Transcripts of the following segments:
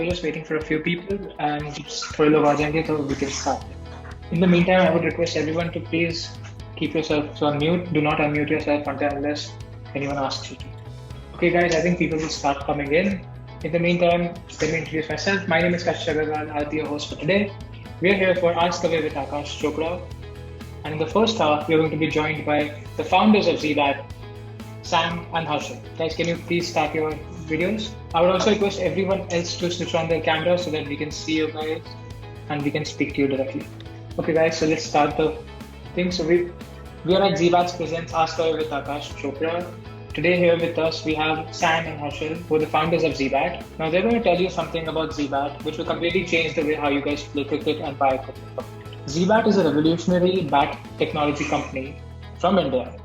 we're just waiting for a few people, and थोड़े लोग आ जाएंगे तो we can start. In the meantime, I would request everyone to please keep yourselves on mute. Do not unmute yourself unless anyone asks you to. Okay, guys, I think people will start coming in. In the meantime, let me introduce myself. My name is Kashyap Agarwal. I'll be your host for today. We are here for Ask Away with Akash Chopra. And in the first half, we are going to be joined by the founders of Zbat, Sam and Harshal. Guys, can you please start your videos? I would also request everyone else to switch on their camera so that we can see you guys and we can speak to you directly. Okay, guys, so let's start the thing. So we are at Zbat's Presents Ask Away with Akash Chopra. Today here with us we have Sam and Harshal, who are the founders of Zbat. Now they're going to tell you something about Zbat, which will completely change the way how you guys play cricket and buy cricket. Zbat is a revolutionary bat technology company from India.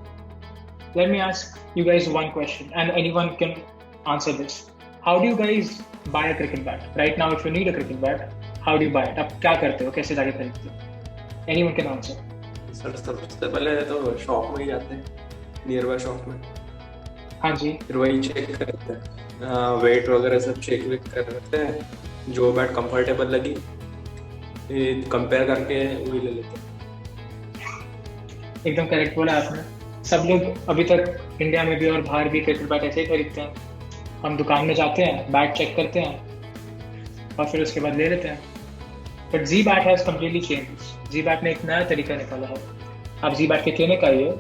Let me ask you guys one question, and anyone can answer this. How do you guys buy a cricket bat? Right now, if you need a cricket bat, how do you buy it? आप क्या करते हो? कैसे जाके खरीदते हो? Anyone can answer. Sir सबसे पहले तो शॉप में ही जाते हैं, नियर बाय शॉप में. हाँ जी. फिर वही चेक करते हैं, वेट वगैरह सब चेक करते हैं. जो बैट कंफर्टेबल लगी कंपेयर करके वही ले लेते हैं. एकदम करेक्ट बोला आपने. सब लोग अभी तक इंडिया में भी और बाहर भी क्रिकेट बैट ऐसे ही खरीदते हैं. हम दुकान में जाते हैं, बैट चेक करते हैं और फिर उसके बाद ले लेते हैं. But Zbat has completely change. Zbat ने एक नया तरीका निकाला है. आप Zbat के क्लिनिक आइए,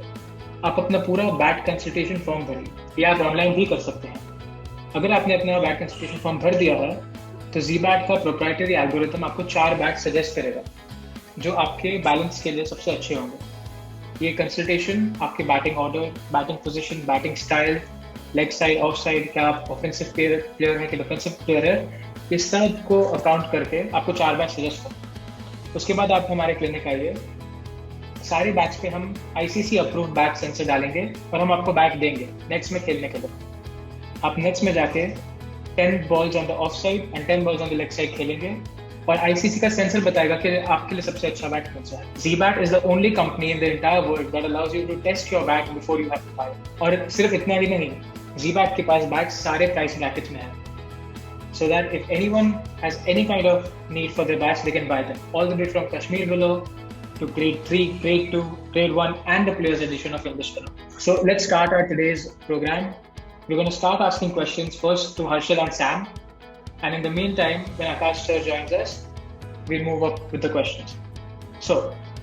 आप अपना पूरा बैट कंसल्टेशन फॉर्म भरिए, या आप ऑनलाइन भी कर सकते हैं. अगर आपने अपना बैट कंसल्टेशन फॉर्म भर दिया है तो Zbat का प्रोप्राइटरी एल्गोरिथम आपको 4 बैट सजेस्ट करेगा जो आपके बैलेंस के लिए सबसे अच्छे होंगे. ये कंसल्टेशन आपके batting order, batting position, batting style, leg side, of side, क्या आप ऑफेंसिव प्लेयर है कि डिफेंसिव प्लेयर है, इस सब को अकाउंट करके आपको 4 बैट सजेस्ट करते. उसके बाद आप हमारे क्लिनिक आइए. सारे बैट्स पे हम ICC अप्रूव्ड बैट सेंसर डालेंगे और हम आपको बैट देंगे नेट्स में खेलने के लिए. आप नेट्स में जाके 10 balls on the off side and 10 balls on the leg side खेलेंगे और ICC का सेंसर बताएगा कि आपके लिए सबसे अच्छा बैट कौन सा है. Zbat is the only company in the entire world that allows you to test your bat before you have to buy it. और सिर्फ इतना ही नहीं, Zbat के पास बैट सारे प्राइस ब्रैकेट्स में है, so that if anyone has any kind of need for their bats, they can buy them. All the way from Kashmir Willow to Grade 3, Grade 2, Grade 1 and the Players Edition of English Willow. So let's start our today's program. We're going to start asking questions first to Harshal and Sam. And in the meantime, when Akash sir joins us, we'll move up with the questions. So,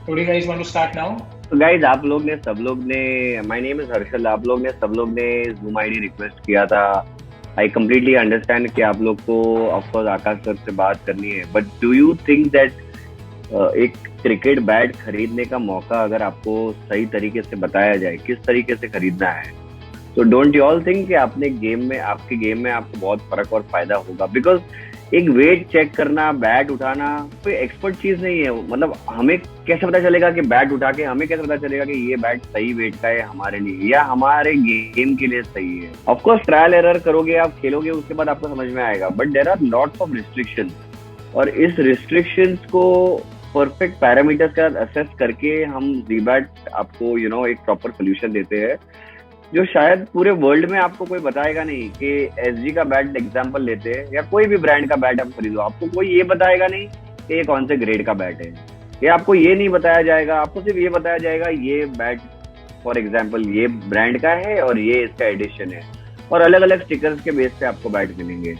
do you guys want to start now? So guys, आप लोग ने सब लोग ने, my name is Harshal, आप लोग ने सब लोग ने Zoom ID रिक्वेस्ट किया था. I completely understand कि आप लोग को of course आकाश सर से बात करनी है. But do you think that एक क्रिकेट बैट खरीदने का मौका अगर आपको सही तरीके से बताया जाए, किस तरीके से खरीदना है, तो डोंट यू ऑल थिंक कि आपके गेम में आपको बहुत फर्क और फायदा होगा? बिकॉज एक वेट चेक करना, बैट उठाना कोई एक्सपर्ट चीज नहीं है. मतलब हमें कैसे पता चलेगा कि बैट उठा के हमें कैसे पता चलेगा कि ये बैट सही वेट का है हमारे लिए या हमारे गेम के लिए सही है? ऑफकोर्स ट्रायल एरर करोगे, आप खेलोगे, उसके बाद आपको समझ में आएगा. But there are lots of restriction और इस रिस्ट्रिक्शंस को परफेक्ट पैरामीटर्स के साथ असेस करके हम Zbat आपको एक प्रॉपर सोल्यूशन देते हैं जो शायद पूरे वर्ल्ड में आपको कोई बताएगा नहीं. कि SG का बैट एग्जांपल लेते हैं या कोई भी ब्रांड का बैट आप खरीदो, आपको कोई ये बताएगा नहीं कि ये कौन से ग्रेड का बैट है. ये आपको ये नहीं बताया जाएगा, आपको सिर्फ ये बताया जाएगा ये बैट फॉर एग्जांपल ये ब्रांड का है और ये इसका एडिशन है, और अलग अलग स्टिकर्स के बेस पे आपको बैट मिलेंगे.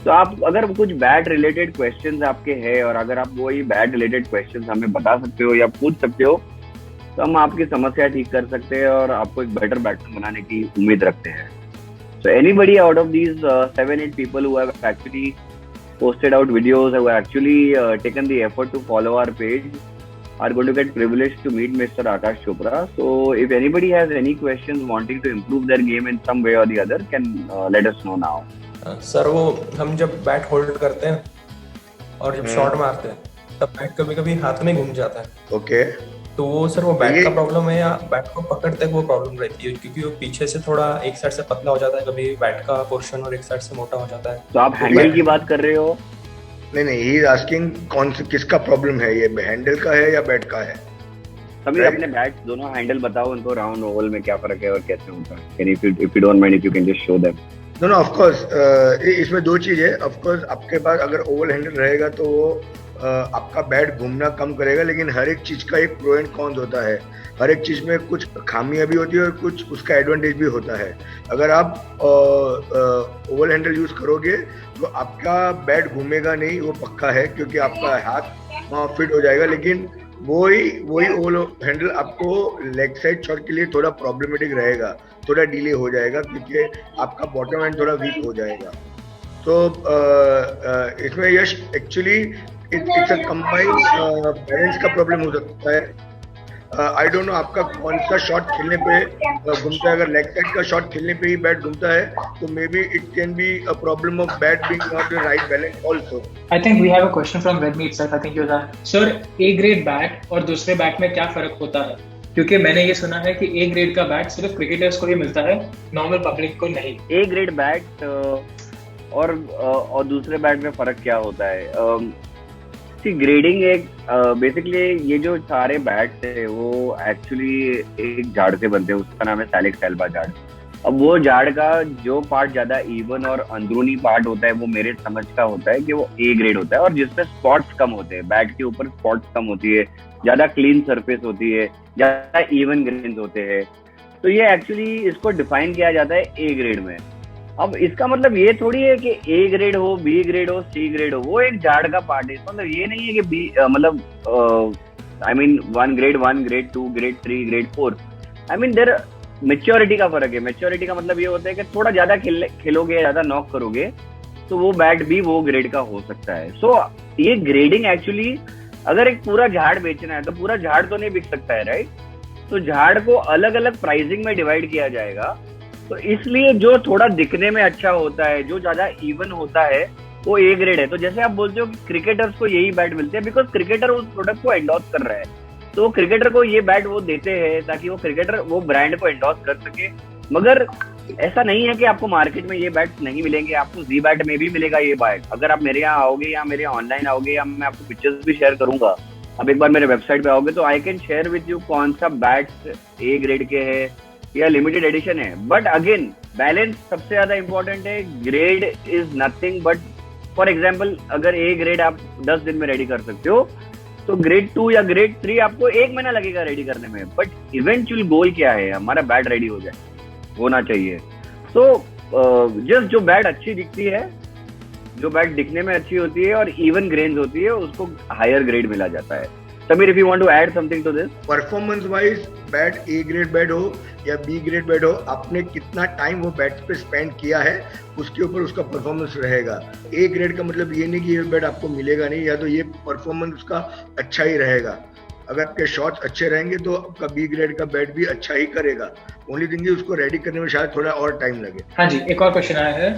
तो आप अगर कुछ बैट रिलेटेड क्वेश्चंस आपके हैं और अगर आप वही बैट रिलेटेड क्वेश्चंस हमें बता सकते हो या पूछ सकते हो तो हम आपकी समस्या ठीक कर सकते हैं और आपको एक बेटर बैट्समैन बनाने की उम्मीद रखते हैं. So anybody out of these 7-8 people who have actually posted out videos, who have actually taken the effort to follow our page are going to get privileged to meet Mr. Akash Chopra. So if anybody has any questions wanting to improve their game in some way or the other, can let us know now. Sir वो हम जब bat hold करते हैं और जब shot मारते हैं तब बैट कभी कभी हाथ में घूम जाता है. ओके. तो वो सर वो बैट का प्रॉब्लम है या बैट को पकड़ते वो प्रॉब्लम रहती है? क्योंकि वो पीछे से थोड़ा एक साइड से पतला हो जाता है कभी बैट का पोर्शन और एक साइड से मोटा हो जाता है. तो आप हैंडल की बात कर रहे हो? नहीं, ही इज आस्किंग किसका प्रॉब्लम है, ये हैंडल का है या बैट का है? सभी अपने बैट दोनों हैंडल बताओ उनको, राउंड ओवल में क्या फर्क है और कैसे होता है. If you don't mind, if you can just show them. No no of course, इसमें दो चीज है। ऑफ कोर्स आपके पास अगर ओवल हैंडल रहेगा तो वो आपका बैट घूमना कम करेगा, लेकिन हर एक चीज का एक प्रो एंड कॉन्स होता है। हर एक चीज में कुछ खामियां भी होती है और कुछ उसका एडवांटेज भी होता है। अगर आप ओवल हैंडल यूज करोगे तो आपका बैट घूमेगा नहीं, वो पक्का है, क्योंकि आपका हाथ फिट हो जाएगा। लेकिन वही ओवल हैंडल आपको लेग साइड शॉट के लिए थोड़ा प्रॉब्लमेटिक रहेगा, थोड़ा डिले हो जाएगा, क्योंकि आपका बॉटम एंड थोड़ा वीक हो जाएगा। तो इसमें Yash actually it's a combined balance का प्रॉब्लम हो सकता है। आई डोंट नो आपका कौन सा शॉट खेलने पे घूमता है। अगर लेग साइड का शॉट खेलने पे ही बैट घूमता है तो may be it can be a problem of bat being not the right balance also. I think we have a question from Redmi itself. I think you are sir, A grade bat और दूसरे bat में क्या फर्क होता है? क्योंकि मैंने ये सुना है कि A ग्रेड का बैट सिर्फ क्रिकेटर्स को ही मिलता है, नॉर्मल पब्लिक को नहीं। ए ग्रेड बैट और दूसरे बैट में फर्क क्या होता है? ग्रेडिंग एक बेसिकली ये जो सारे बैट्स है वो एक्चुअली एक झाड़ से बनते हैं, उसका नाम है सैलिक्स एल्बा झाड़। अब वो झाड़ का जो पार्ट ज्यादा इवन और अंदरूनी पार्ट होता है वो मेरे समझ का होता है कि वो ए ग्रेड होता है, और जिसपे स्पॉट्स कम होते हैं, बैट के ऊपर स्पॉट्स कम होती है, ज्यादा क्लीन सरफेस होती है, ज्यादा इवन ग्रेन्स होते हैं। तो ये एक्चुअली इसको डिफाइन किया जाता है ए ग्रेड में। अब इसका मतलब ये थोड़ी है कि ए ग्रेड हो, बी ग्रेड हो, सी ग्रेड हो, वो एक झाड़ का पार्ट है। इसका मतलब ये नहीं है कि बी मतलब I mean 1 grade 1, grade 2, grade 3, grade 4। I mean their maturity का फर्क है। मेच्योरिटी का मतलब ये होता है कि थोड़ा ज्यादा खेलोगे, ज्यादा नॉक करोगे तो वो बैट भी वो ग्रेड का हो सकता है। सो ये ग्रेडिंग एक्चुअली, अगर एक पूरा झाड़ बेचना है तो पूरा झाड़ तो नहीं बिक सकता है, राइट? तो झाड़ को अलग अलग प्राइसिंग में डिवाइड किया जाएगा। तो इसलिए जो थोड़ा दिखने में अच्छा होता है, जो ज्यादा इवन होता है, वो ए ग्रेड है। तो जैसे आप बोलते हो कि क्रिकेटर्स को यही बैट मिलते हैं बिकॉज क्रिकेटर उस प्रोडक्ट को एंडोर्स कर रहा है, तो क्रिकेटर को ये बैट वो देते हैं ताकि वो क्रिकेटर वो ब्रांड को एंडोर्स कर सके। मगर ऐसा नहीं है कि आपको मार्केट में ये बैट नहीं मिलेंगे, आपको जी बैट में भी मिलेगा ये बैट। अगर आप मेरे यहाँ आओगे या मेरे ऑनलाइन आओगे, या मैं आपको पिक्चर्स भी शेयर करूंगा, आप एक बार मेरे वेबसाइट पे आओगे तो I can share with you कौन सा बैट ए ग्रेड के है या लिमिटेड एडिशन है। बट अगेन बैलेंस सबसे ज्यादा इंपॉर्टेंट है। Grade is nothing but, for example अगर ए ग्रेड आप 10 दिन में रेडी कर सकते हो तो ग्रेड 2 या ग्रेड 3 आपको 1 महीना लगेगा रेडी करने में। बट इवेंचुअल गोल क्या है? हमारा बैट रेडी हो जाए, होना चाहिए। सो जस्ट जो बैट अच्छी दिखती है, जो बैट दिखने में अच्छी होती है और इवन ग्रेन्स होती है, उसको हायर ग्रेड मिला जाता है। Samir, if you want to add something to this? Performance wise bat A grade bat हो या बी ग्रेड बैट हो, आपने कितना टाइम वो बैट पे स्पेंड किया है उसके ऊपर उसका परफॉर्मेंस रहेगा। ए ग्रेड का मतलब ये नहीं कि ये बैट आपको मिलेगा नहीं, या तो ये परफॉर्मेंस उसका अच्छा ही रहेगा। अगर आपके शॉट्स अच्छे रहेंगे तो आपका बी ग्रेड का बैट भी अच्छा ही करेगा। ओनली थिंग उसको रेडी करने में शायद थोड़ा और टाइम लगे। हाँ जी, एक और क्वेश्चन आया है,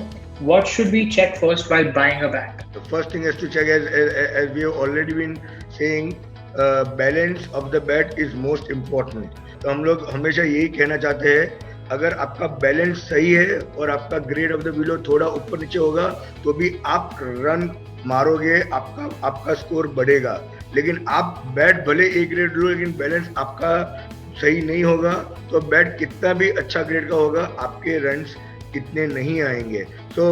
what should we check first while buying a bat? The first thing is to check, as we have already been saying, balance of the bat is most important. तो हम लोग हमेशा यही कहना चाहते हैं, अगर आपका बैलेंस सही है और आपका ग्रेड ऑफ द बिलो थोड़ा ऊपर नीचे होगा तो भी आप रन मारोगे, आपका स्कोर बढ़ेगा। लेकिन आप बैट भले ए ग्रेड लो, लेकिन बैलेंस आपका सही नहीं होगा तो बैट कितना भी अच्छा ग्रेड का होगा, आपके रन्स इतने नहीं आएंगे। So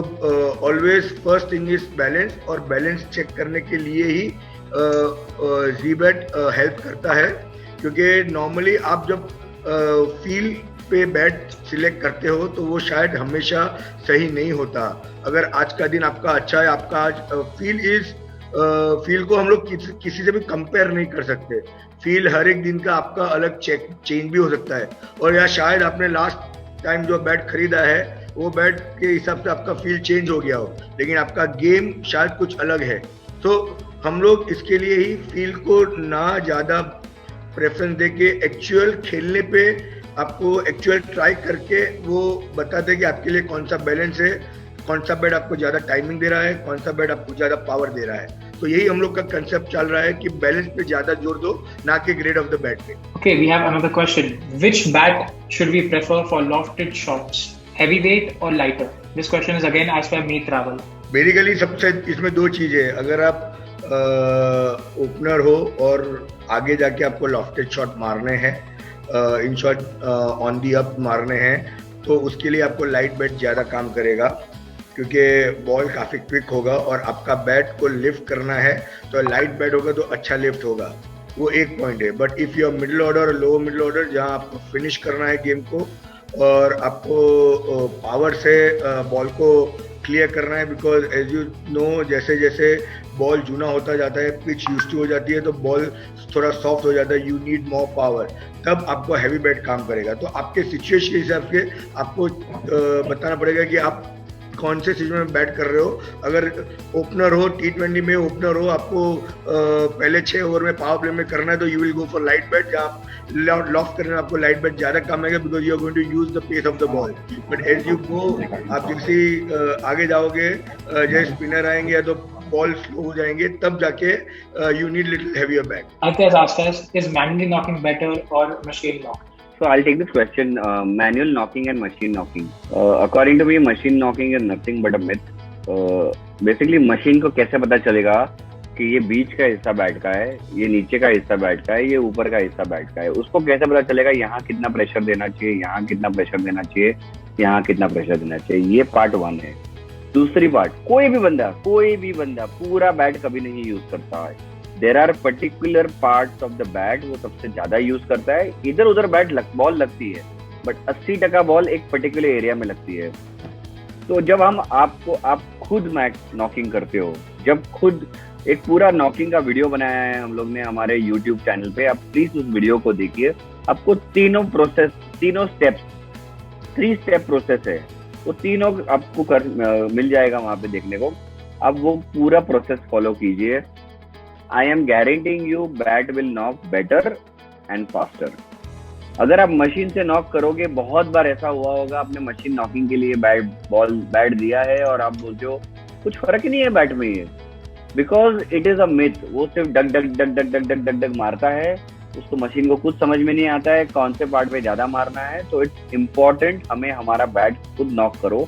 always first thing is balance, और बैलेंस चेक करने के लिए ही जी बैट हेल्प करता है। क्योंकि नॉर्मली आप जब फील पे बैट सिलेक्ट करते हो तो वो शायद हमेशा सही नहीं होता। अगर आज का दिन आपका अच्छा है, आपका आज फील को हम लोग किसी से भी कंपेयर नहीं कर सकते। फील हर एक दिन का आपका अलग चेंज भी हो सकता है, और या शायद आपने लास्ट टाइम जो बैट खरीदा है वो बैट के हिसाब से आपका फील चेंज हो गया हो, लेकिन आपका गेम शायद कुछ अलग है। तो हम लोग इसके लिए ही फील को ना ज़्यादा प्रेफरेंस देके एक्चुअल खेलने पे आपको एक्चुअल ट्राई करके वो बताते हैं कि आपके लिए कौन सा बैलेंस है, कौन सा बैट आपको ज़्यादा टाइमिंग दे रहा है, कौन सा बैट आपको ज़्यादा पावर दे रहा है। तो यही हम लोग का कंसेप्ट चल रहा है कि बैलेंस पे ज़्यादा जोर दो, ना कि ग्रेड ऑफ द बैट पे। Okay, we have another question. Which bat should we prefer for lofted shots? Heavyweight or lighter? This question is again as per me travel. Basically सबसे इसमें दो चीज़ें, अगर आप ओपनर हो और आगे जाके आपको लॉफ्टेड शॉट मारने हैं, in short on the up मारने हैं, तो उसके लिए आपको लाइट बैट ज़्यादा काम करेगा, क्योंकि बॉल काफ़ी क्विक होगा और आपका बैट को लिफ्ट करना है तो लाइट बैट होगा तो अच्छा लिफ्ट होगा, वो एक पॉइंट है। But if you middle order और लो मिडिल ऑर्डर, जहाँ आपको फिनिश करना है गेम को और आपको पावर से बॉल को क्लियर करना है, बिकॉज एज यू नो जैसे जैसे बॉल जूना होता जाता है, पिच यूज्ड टू हो जाती है, तो बॉल थोड़ा सॉफ्ट हो जाता है, यू नीड मोर पावर, तब आपको हैवी बैट काम करेगा। तो आपके सिचुएशन के हिसाब से आपको बताना पड़ेगा कि आप कौन से सीजन में बैट कर रहे हो। अगर ओपनर हो, T20 में ओपनर हो, आपको पहले 6 ओवर में पावर प्ले में करना है तो you will go for light bat, जहाँ लॉफ्ट करने में आपको लाइट बैट ज़्यादा काम आएगा, because you are going to use the pace of the ball. But as you go, आप जैसे आगे जाओगे, जैसे स्पिनर आएंगे या तो बॉल स्लो हो जाएंगे, तब जाके you need little heavier bat. Aditya has asked us, is manually knocking better or machine knock? So I'll take this question, manual knocking and machine knocking. According to me, machine knocking is nothing but a myth. Basically, machine को कैसे पता चलेगा कि ये बीच का हिस्सा bat का है, ये नीचे का हिस्सा बैट का है, ये ऊपर का हिस्सा बैट का है, उसको कैसे पता चलेगा यहाँ कितना प्रेशर देना चाहिए, यहाँ कितना प्रेशर देना चाहिए, यहाँ कितना प्रेशर देना चाहिए। ये पार्ट 1 है। दूसरी पार्ट, कोई भी बंदा पूरा बैट कभी नहीं यूज करता है। There are particular parts of the bat वो सबसे ज्यादा यूज करता है। इधर उधर बॉल लगती है, बट 80% बॉल एक पर्टिकुलर एरिया में लगती है। तो जब आप खुद नॉकिंग करते हो, जब खुद एक पूरा नॉकिंग का वीडियो बनाया है हम लोग ने हमारे यूट्यूब चैनल पे, आप प्लीज उस वीडियो को देखिए। आपको 3 स्टेप प्रोसेस है, वो तीनों आपको मिल जाएगा वहां पे देखने को। आप वो पूरा प्रोसेस फॉलो कीजिए। I am guaranteeing you bat will knock better and faster. अगर आप मशीन से नॉक करोगे, बहुत बार ऐसा हुआ होगा आपने मशीन नॉकिंग के लिए बैट दिया है और आप बोलते हो कुछ फर्क ही नहीं है बैट में, ये because it is a myth. वो सिर्फ डग डग डग डग डग डग डग डग मारता है, उसको मशीन को कुछ समझ में नहीं आता है कौन से पार्ट पे ज्यादा मारना है। तो इट्स इम्पोर्टेंट, हमें हमारा बैट खुद नॉक करो।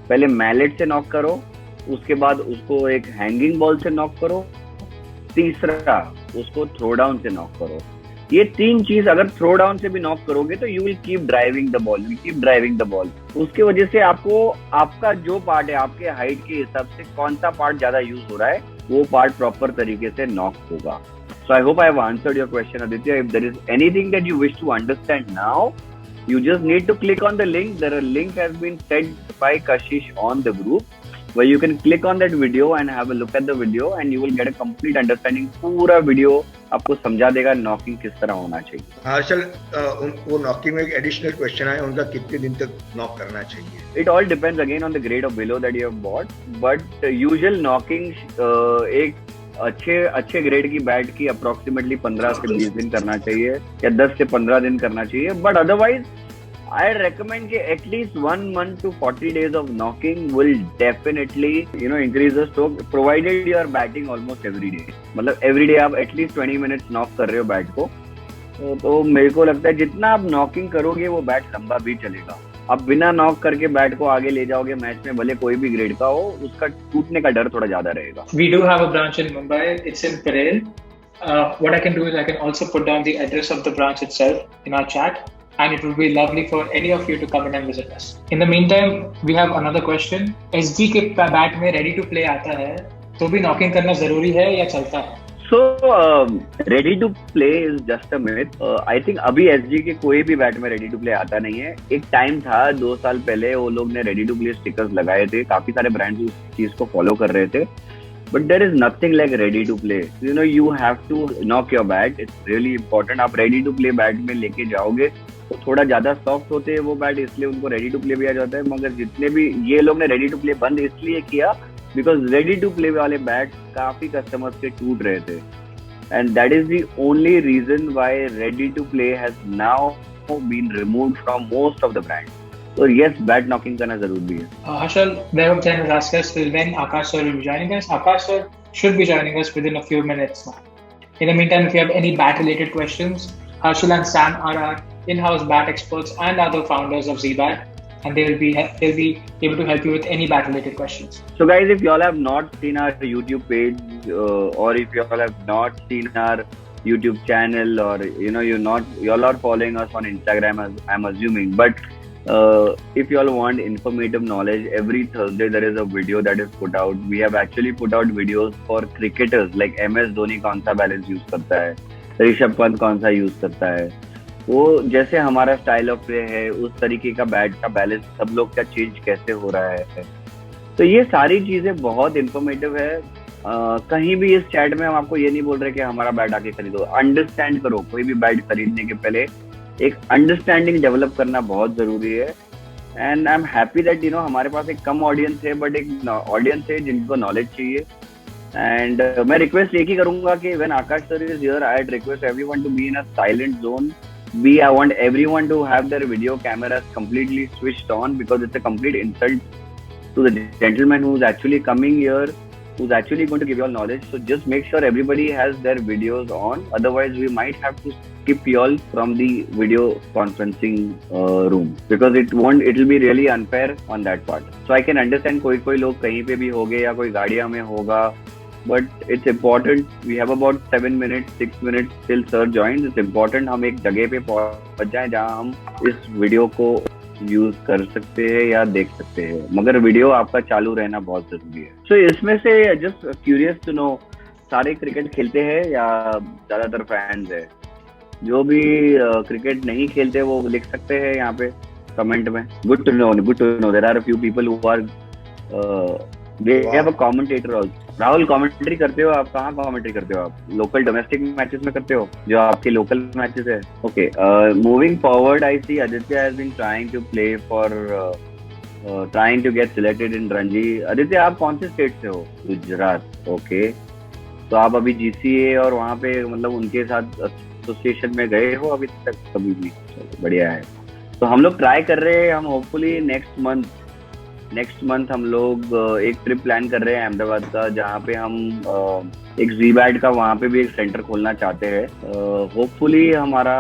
पहले मैलेट से नॉक करो, उसके बाद उसको एक हैंगिंग बॉल से नॉक करो, तीसरा उसको थ्रो डाउन से नॉक करो। ये 3 चीज अगर थ्रो डाउन से भी नॉक करोगे तो you will keep driving the ball. उसके वजह से आपको आपका जो पार्ट है, आपके हाइट के हिसाब से कौन सा पार्ट ज्यादा यूज हो रहा है, वो पार्ट प्रॉपर तरीके से नॉक होगा। So I hope I have answered your question Aditya. If there is anything that you wish to understand now, you just need to click on the link. There a link has been sent by Kashish on the group, where you can click on that video and have a look at the video and you will get a complete understanding. पूरा video आपको समझा देगा knocking किस तरह होना चाहिए। हर्षल, वो knocking में एक एडिशनल क्वेश्चन है, उनका कितने दिन तक नॉक करना चाहिए? It all depends again on the grade of willow that you have bought, but usual knocking एक अच्छे ग्रेड की बैट की अप्रोक्सीमेटली 15 से 20 दिन करना चाहिए या 10 से 15 दिन करना चाहिए। बट अदरवाइज आई रेकमेंड कि at least 1 month to 40 days of knocking will definitely increase the stroke, provided you are batting almost every day। मतलब every day आप एटलीस्ट 20 minutes नॉक कर रहे हो बैट को, तो मेरे को लगता है जितना आप नॉकिंग करोगे वो बैट लंबा भी चलेगा। आप बिना नॉक करके बैट को आगे ले जाओगे मैच में, भले कोई भी ग्रेड का हो, उसका टूटने का डर थोड़ा ज्यादा रहेगा। We do have a branch in Mumbai. It's in Parel. What I can do is I can also put down the address of the branch itself in our chat, and it would be lovely for any of you to come in and visit us. In the meantime, we have another question. SG के bat में ready to play आता है तो भी knocking करना जरूरी है या चलता है? So ready to play is just a myth. I think अभी SG के कोई भी बैट में ready to play आता नहीं है। एक टाइम था 2 साल पहले, वो लोग ने ready to play stickers लगाए थे, काफी सारे ब्रांड्स उस चीज को फॉलो कर रहे थे। But there is nothing like ready to play. You have to knock your bat. It's really important. आप ready to play बैट में लेके जाओगे तो थोड़ा ज्यादा सॉफ्ट होते हैं वो बैट, इसलिए उनको रेडी टू प्ले भी आ जाता है। मगर जितने भी ये लोग ने रेडी टू प्ले बंद इसलिए किया बिकॉज रेडी टू प्ले वाले बैट काफी कस्टमर्स के टूट रहे थे, and that is the only reason why ready to play has now been removed from most of the brand. तो यस, बैट नॉकिंग करना जरूरी है। Harshal, Vaibhav Jain has asked us till when Akash sir will be joining us. Akash sir should be joining us within a few minutes now. In the meantime, if you have any bat related questions, Harshal and Sam are our in-house bat experts and are the founders of ZBat, and they'll be able to help you with any bat related questions. So guys, if y'all have not seen our YouTube page or if y'all have not seen our YouTube channel, or y'all are following us on Instagram, as I'm assuming, but if you all want informative knowledge, every Thursday there is a video that is put out. We have actually put out videos for cricketers like MS Dhoni कौन सा balance use करता है, ऋषभ पंत कौन सा use करता है, वो जैसे हमारा स्टाइल ऑफ प्ले है उस तरीके का बैट का बैलेंस सब लोग का चेंज कैसे हो रहा है. तो ये सारी चीजें बहुत इंफॉर्मेटिव है. कहीं भी इस चैट में हम आपको ये नहीं बोल रहे कि हमारा बैट आके खरीदो. अंडरस्टैंड करो. कोई भी बैट खरीदने के पहले एक अंडरस्टैंडिंग डेवलप करना बहुत जरूरी है. And I am happy that हमारे पास एक कम ऑडियंस है बट एक ऑडियंस है जिनको नॉलेज चाहिए. एंड मैं रिक्वेस्ट एक ही करूंगा कि when Akash sir is here I request everyone to be in a silent zone. I want everyone to have their video cameras completely switched on because it's a complete insult to the gentleman who's actually coming here, who's actually going to give you all knowledge. So just make sure everybody has their videos on. Otherwise, we might have to skip you all from the video conferencing room because it will be really unfair on that part. So I can understand कोई लोग कहीं पे भी होंगे या कोई गाड़ियाँ में होगा. But it's important. We have about 7 minutes, 6 minutes till sir joins. It's important हम एक जगह पे पहुंच जाएं जहां हम इस वीडियो को यूज कर सकते हैं या देख सकते हैं. मगर वीडियो आपका चालू रहना बहुत जरूरी है. So इसमें से just curious to know, सारे क्रिकेट खेलते हैं या ज्यादातर फैंस है? जो भी क्रिकेट नहीं खेलते वो लिख सकते हैं यहाँ पे कमेंट में. Good to know. There are a few people who are they have a commentator also. Rahul commentary करते हो आप? कहाँ कमेंट्री करते हो आप? लोकल डोमेस्टिक मैचेस में करते हो जो आपके लोकल मैचेस है? Okay. Moving forward I see Aditya has been trying to play for trying to get selected in Ranji. Aditya आप कौन से स्टेट से हो? गुजरात. ओके. तो आप अभी जीसीए और वहाँ पे मतलब उनके साथ एसोसिएशन में गए हो अभी तक? कभी भी. बढ़िया है. तो हम लोग ट्राई कर रहे हैं. हम होपफुली नेक्स्ट मंथ हम लोग एक ट्रिप प्लान कर रहे हैं अहमदाबाद का जहाँ पे हम एक ज़ीबैट का वहाँ पे भी एक सेंटर खोलना चाहते हैं. होपफुली हमारा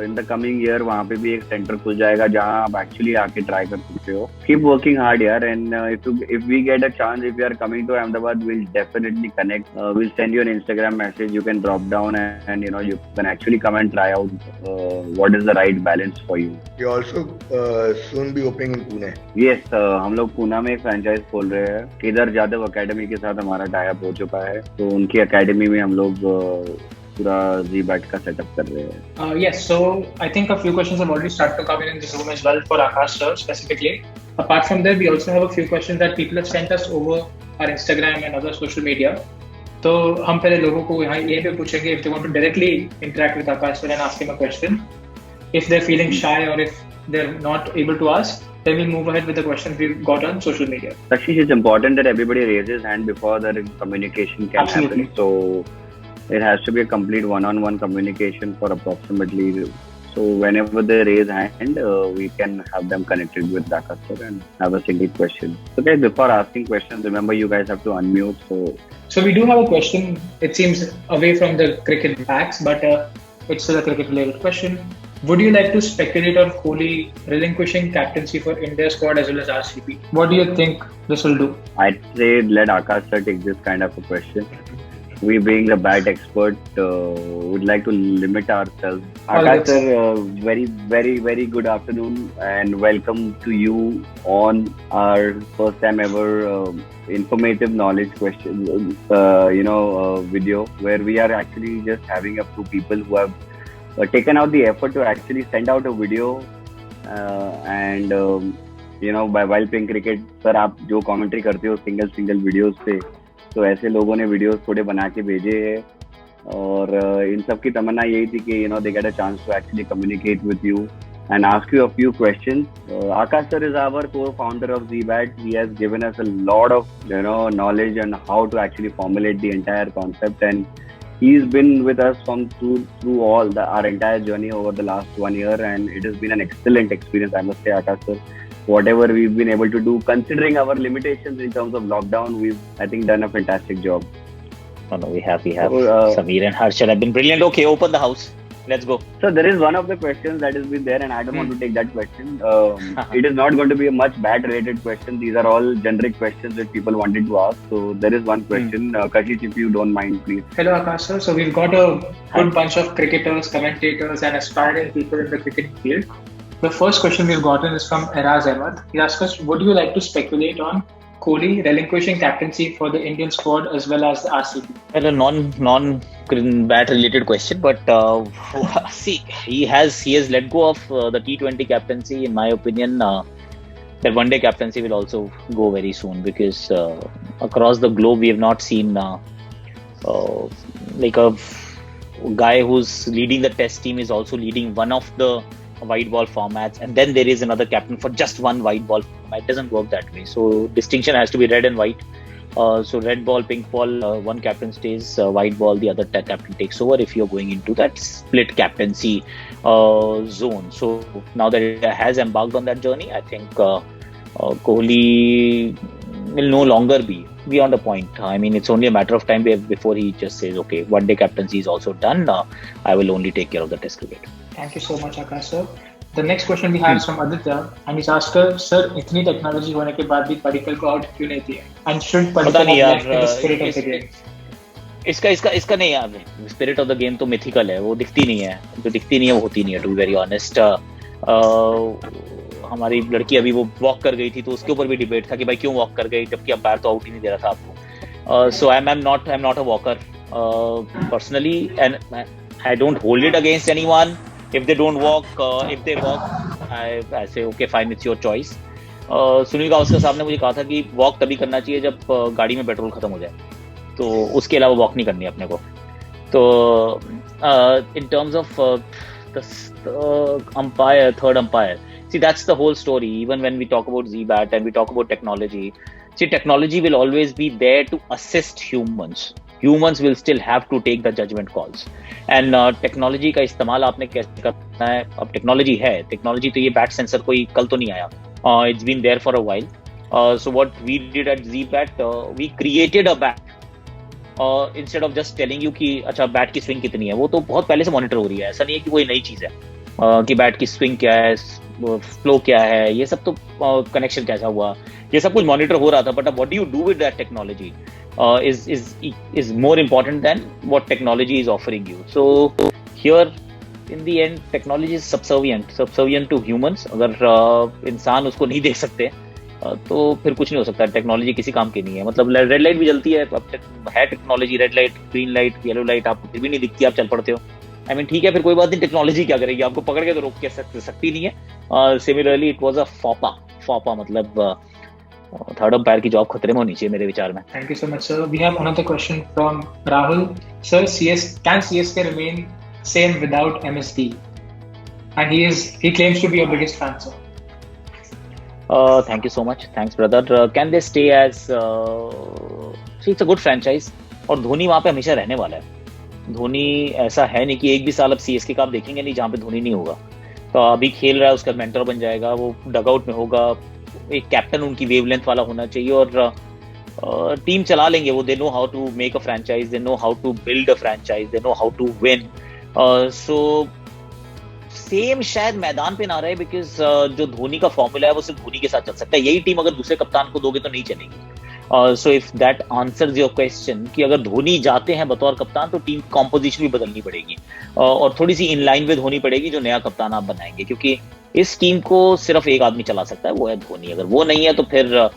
इन द कमिंग ईयर वहाँ पे भी एक सेंटर खुल जाएगा जहाँ आप एक्चुअली आके ट्राई कर सकते हो. कीप वर्किंग हार्ड यार. And if we get a chance, if you are coming to Ahmedabad, will definitely connect. Will send you an Instagram message. You can drop down and you can actually come and try out what is the right balance for you. You also soon be opening in Pune. Yes, हम लोग पूना में एक franchise खोल रहे हैं. Kedar Jadav academy के साथ हमारा टाई अप हो चुका है. तो उनकी अकेडमी में हम लोग पूरा ज़ीबैट का सेटअप कर रहे हैं. Yes, so I think a few questions have already started to come in this room as well for Akash sir specifically. Apart from that, we also have a few questions that people have sent us over our Instagram and other social media. तो हम पहले लोगों को यहाँ ये भी पूछेंगे if they want to directly interact with Akash sir and ask him a question. If they're feeling shy or if they're not able to ask, then we'll move ahead with the questions we've got on social media. Actually, it's important that everybody raises hand before the communication can Absolutely. happen. So it has to be a complete one-on-one communication for approximately. So whenever they raise hand, we can have them connected with Akash sir and have a single question. So guys, before asking questions, remember you guys have to unmute. So we do have a question. It seems away from the cricket facts, but it's still a cricket-related question. Would you like to speculate on Kohli relinquishing captaincy for India squad as well as RCB? What do you think this will do? I'd say let Akash sir take this kind of a question. We being the bat expert would like to limit ourselves. Akash sir, very, very, very good afternoon and welcome to you on our first time ever informative knowledge question, video where we are actually just having a few people who have taken out the effort to actually send out a video and while playing cricket. Sir आप जो commentary करते हो single videos पे, तो ऐसे लोगों ने videos थोड़े बना के भेजे हैं और इन सब की तमन्ना यही थी कि they get a chance to actually communicate with you and ask you a few questions. Akash sir is our co-founder of Zybat. He has given us a lot of knowledge on how to actually formulate the entire concept, and he's been with us through all our entire journey over the last 1 year, and it has been an excellent experience, I must say, Akash sir. Whatever we've been able to do, considering our limitations in terms of lockdown, we've, I think, done a fantastic job. No, we have Sameer and Harshal have been brilliant. Okay, open the house. Let's go. So there is one of the questions that has been there, and I don't want to take that question. It is not going to be a much bat-related question. These are all generic questions that people wanted to ask. So there is one question. Kashish, if you don't mind, please. Hello, Akash sir. So we've got a good bunch of cricketers, commentators, and aspiring people in the cricket field. The first question we've gotten is from Eraz Ahmed. He asked us, would you like to speculate on Kohli relinquishing captaincy for the Indian squad as well as the RCB? Well, a non-bat related question, but see, he has let go of the T20 captaincy. In my opinion, the one-day captaincy will also go very soon, because across the globe we have not seen like a guy who's leading the test team is also leading one of the white ball formats, and then there is another captain for just one white ball format. It doesn't work that way. So distinction has to be red and white. So red ball, pink ball, one captain stays, white ball, the other captain takes over if you're going into that split captaincy zone. So now that it has embarked on that journey, I think Kohli will no longer be beyond a point. I mean, it's only a matter of time before he just says, okay, one day captaincy is also done. I will only take care of the test cricket. Thank you so much, Akash sir. The next question we have is from Aditya, and he's asked her, sir, इतनी technology होने के बाद भी पडिक्कल को out क्यों नहीं दिया? And should Padikkal have left in the spirit of the game? इसका नहीं यार, स्पिरिट ऑफ द गेम तो मिथिकल है, वो दिखती नहीं है, जो दिखती नहीं है वो होती नहीं है, टू बी वेरी ऑनेस्ट. हमारी लड़की अभी वो वॉक कर गई थी, तो उसके ऊपर भी डिबेट था कि भाई क्यों वॉक कर गई, जबकि अंपायर तो आउट ही नहीं दे रहा था आपको. So I am not a walker personally, and I don't hold it against anyone. If they don't walk, if they walk, I say okay, fine, it's your choice. Sunil Gavaskar साहब ने मुझे कहा था कि वॉक तभी करना चाहिए जब गाड़ी में पेट्रोल खत्म हो जाए, तो उसके अलावा वॉक नहीं करनी है अपने को. तो in terms of the umpire, third umpire, see, that's the whole story. Even when we talk about Z-Bat and we talk about technology, see, technology will always be there to assist humans. Humans will still have to take the judgment calls. And technology का इस्तेमाल आपने कैसे करना है. अब technology है, technology तो ये बैट सेंसर कोई कल तो नहीं आया. It's been there for a while. So what we did at Z-Bat, we created a bat. Instead of just telling you कि अच्छा बैट की स्विंग कितनी है, वो तो बहुत पहले से मॉनिटर हो रही है. ऐसा नहीं है कि कोई नई चीज़ है कि बैट की स्विंग क्या है, फ्लो क्या है, ये सब तो कनेक्शन कैसा हुआ, ये सब कुछ मॉनिटर हो रहा था. But what do you do with that technology is more important than what technology is offering you. So here in the end technology is subservient to humans. अगर इंसान उसको नहीं देख सकते तो फिर कुछ नहीं हो सकता. टेक्नोलॉजी किसी काम की नहीं है. मतलब रेड लाइट भी जलती है, है technology, red light, green light, yellow light, आपको फिर भी नहीं दिखती, आप चल पड़ते हो. I mean, ठीक है, फिर कोई बात नहीं, टेक्नोलॉजी क्या करेगी, आपको पकड़ के तो रोक के सकती नहीं है. सिमिलरली इट वाज अ फॉपा, मतलब थर्ड अंपायर की जॉब खतरे में होनी चाहिए मेरे विचार में. Thank you so much, sir. We have another question from Rahul. Sir, can CSK remain same without MSD? And he claims to be your biggest fan, sir. Thank you so much. Thanks, brother. Can they stay as? See, it's a good franchise. और धोनी वहाँ पे हमेशा रहने वाला है. धोनी ऐसा है नहीं कि एक भी साल अब CSK का आप देखेंगे नहीं जहाँ पे धोनी नहीं होगा. तो अभी खेल रहा है, उसका मेंटर बन जाएगा, वो डगआउट में होगा. एक कैप्टन उनकी वेवलेंथ वाला होना चाहिए, और टीम चला लेंगे वो. They know how to make a franchise, they know how to build a franchise, they know how to win. So same शायद मैदान पे ना रहे, बिकॉज जो धोनी का फॉर्मूला है वो सिर्फ धोनी के साथ चल सकता है. यही टीम अगर दूसरे कप्तान को दोगे तो नहीं चलेगी. So if that answers your question कि अगर धोनी जाते हैं बतौर कप्तान तो टीम कॉम्पोजिशन भी बदलनी पड़ेगी, और थोड़ी सी इन लाइन विद होनी पड़ेगी जो नया कप्तान आप बनाएंगे, क्योंकि इस टीम को सिर्फ एक आदमी चला सकता है, वो है धोनी. अगर वो नहीं है तो फिर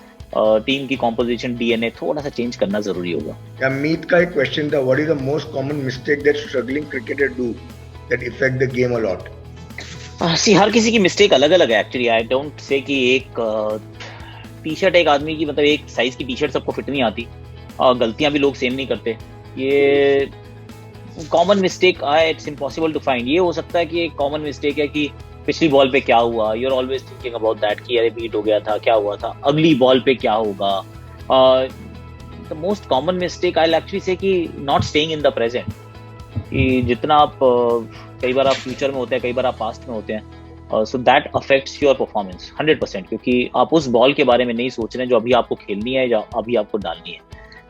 टीम की कॉम्पोजिशन, डीएनए थोड़ा सा चेंज करना जरूरी होगा. मीत का एक क्वेश्चन था, what is the most common mistake that struggling cricketer do that effect the game a lot? See, हर किसी की मिस्टेक अलग अलग है एक्चुअली. आई डोंट से कि एक टी शर्ट एक आदमी की, मतलब एक साइज की टी शर्ट सबको फिट नहीं आती, गलतियां भी लोग सेम नहीं करते. ये कॉमन मिस्टेक है, इट्स इम्पॉसिबल टू फाइंड. ये हो सकता है कि एक कॉमन मिस्टेक है कि पिछली बॉल पे क्या हुआ, you are always thinking about that कि अरे बीट हो गया था, क्या हुआ था, अगली बॉल पे क्या होगा. The most common mistake I will actually से कि not staying in the present. कि जितना आप कई बार आप फ्यूचर में होते हैं, कई बार आप पास्ट में होते हैं, so that affects your performance 100%, क्योंकि आप उस बॉल के बारे में नहीं सोच रहे हैं जो अभी आपको खेलनी है या अभी आपको डालनी है.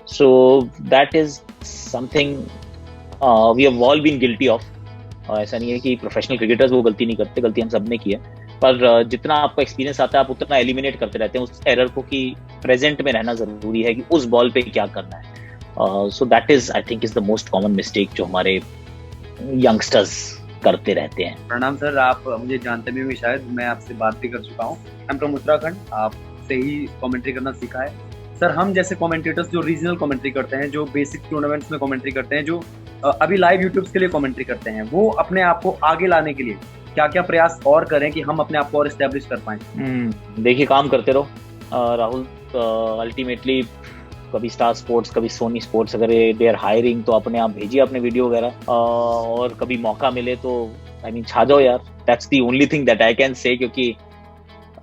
So that is something we have all been guilty of. ऐसा नहीं है कि प्रोफेशनल क्रिकेटर्स वो गलती नहीं करते, गलती हम सब ने की है, पर जितना आपका एक्सपीरियंस आता है आप उतना एलिमिनेट करते रहते हैं उस एरर को, कि प्रेजेंट में रहना जरूरी है कि उस बॉल पे क्या करना है. So that is, I think, is the most common mistake जो हमारे यंगस्टर्स करते रहते हैं। प्रणाम सर, आप मुझे जानते भी शायद, मैं आपसे बात भी कर चुका हूँ। आई एम फ्रॉम उत्तराखंड, आपसे ही कमेंट्री करना सीखा है सर। हम जैसे कमेंटेटर्स जो रीजनल कमेंट्री करते हैं, जो बेसिक टूर्नामेंट्स में कमेंट्री करते हैं, जो अभी लाइव यूट्यूब्स के लिए कमेंट्री करते हैं, वो अपने आप को आगे लाने के लिए क्या क्या प्रयास और करें कि हम अपने आप को और एस्टेब्लिश कर पाएं? देखिए, काम करते रहो राहुल। अल्टीमेटली कभी स्टार स्पोर्ट्स, कभी सोनी स्पोर्ट्स, अगर दे आर हायरिंग तो अपने आप भेजिए अपने वीडियो वगैरह, और कभी मौका मिले तो आई मीन छा जाओ यार। That's the only thing that I can say, क्योंकि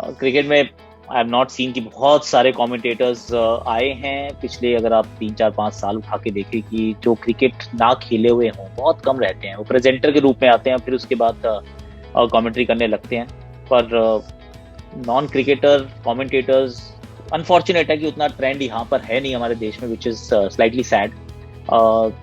क्रिकेट में आई हैव नॉट सीन कि बहुत सारे कमेंटेटर्स आए हैं पिछले, अगर आप 3-4-5 साल उठा के देखें, कि जो क्रिकेट ना खेले हुए हों, बहुत कम रहते हैं। वो प्रेजेंटर के रूप में आते हैं, फिर उसके बाद कमेंट्री करने लगते हैं। पर नॉन क्रिकेटर कमेंटेटर्स, अनफॉर्चुनेट है कि उतना ट्रेंड यहाँ पर है नहीं हमारे देश में, विच इज स्लाइटली सैड।